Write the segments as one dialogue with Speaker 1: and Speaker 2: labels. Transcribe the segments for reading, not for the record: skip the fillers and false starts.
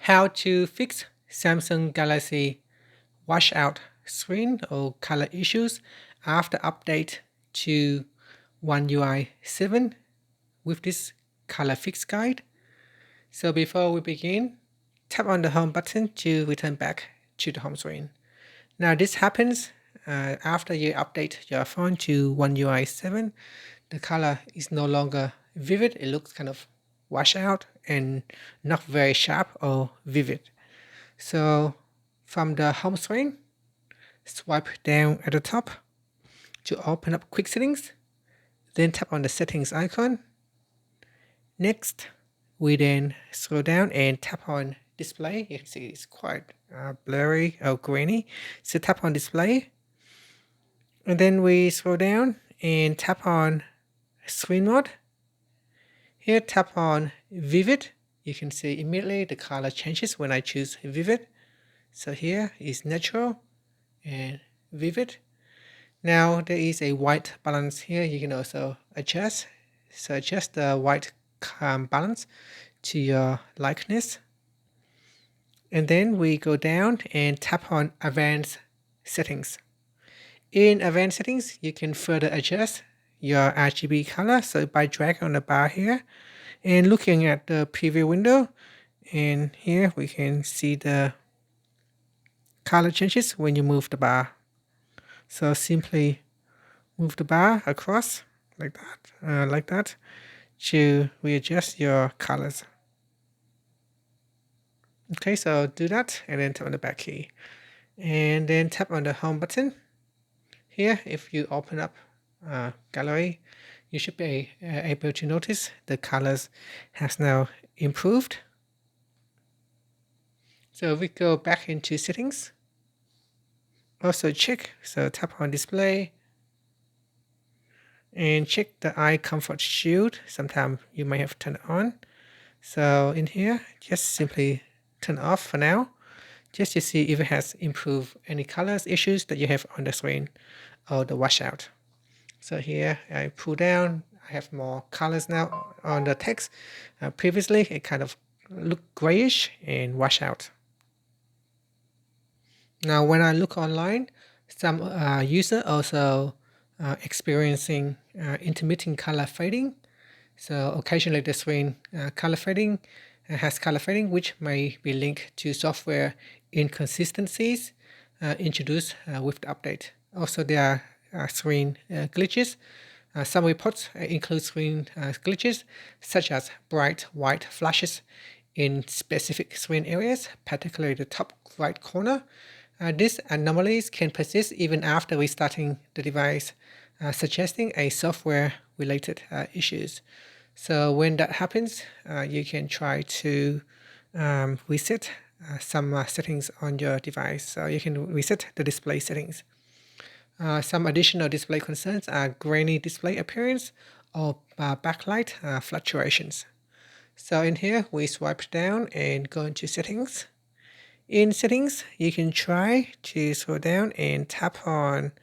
Speaker 1: How to fix Samsung Galaxy washout screen or color issues after update to One UI 7 with this color fix guide. So before we begin, tap on the home button to return back to the home screen. Now this happens after you update your phone to One UI 7. The color is no longer vivid. It looks kind of washed out and not very sharp or vivid. So from the home screen, swipe down at the top to open up quick settings, then tap on the settings icon. Next, we then scroll down and tap on display. You can see it's quite blurry or grainy. So tap on display. And then we scroll down and tap on screen mode. Here tap on vivid. You can see immediately the color changes when I choose vivid. So here is natural and vivid. Now there is a white balance here. You can also adjust. So adjust the white balance to your likeness. And then we go down and tap on advanced settings. In advanced settings, you can further adjust your RGB color. So by dragging on the bar here and looking at the preview window, and here we can see the color changes when you move the bar. So simply move the bar across like that to readjust your colors. Okay, so do that and then tap on the back key and then tap on the home button. Here, if you open up gallery, you should be able to notice the colors has now improved. So we go back into settings. Also check, so tap on display and check the eye comfort shield. Sometimes you might have turned it on. So in here, just simply turn off for now, just to see if it has improved any colors issues that you have on the screen or the washout. So here I pull down, I have more colors now on the text. Previously it kind of looked grayish and wash out. Now when I look online, some users also experiencing intermittent color fading. So occasionally the screen color fading has color fading, which may be linked to software inconsistencies introduced with the update. Also there are screen glitches. Some reports include screen glitches such as bright white flashes in specific screen areas, particularly the top right corner. These anomalies can persist even after restarting the device, suggesting a software-related issues. So when that happens, you can try to reset some settings on your device. So you can reset the display settings. Some additional display concerns are grainy display appearance or backlight fluctuations. So in here, we swipe down and go into settings. In settings, you can try to scroll down and tap on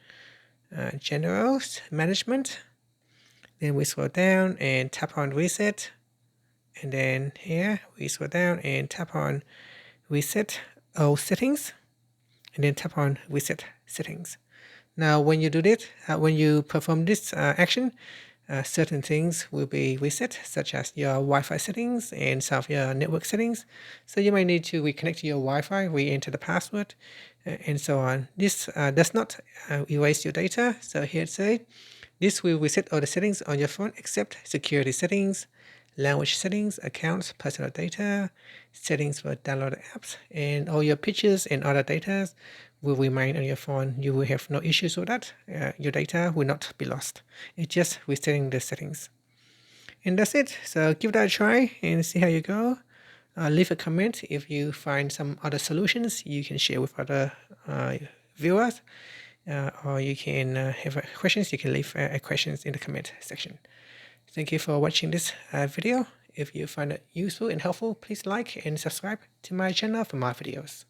Speaker 1: general management. Then we scroll down and tap on reset. And then here we scroll down and tap on reset all settings. And then tap on reset settings. Now when you do this, when you perform this action, certain things will be reset, such as your Wi-Fi settings and some of your network settings. So you might need to reconnect to your Wi-Fi, re-enter the password, and so on. This does not erase your data. So here it says, this will reset all the settings on your phone except security settings, language settings, accounts, personal data, settings for downloaded apps, and all your pictures and other data will remain on your phone. You will have no issues with that. Your data will not be lost. It's just resetting the settings. And that's it. So give that a try and see how you go. Leave a comment if you find some other solutions you can share with other viewers. Or you can have questions. You can leave questions in the comment section. Thank you for watching this video. If you find it useful and helpful, please like and subscribe to my channel for more videos.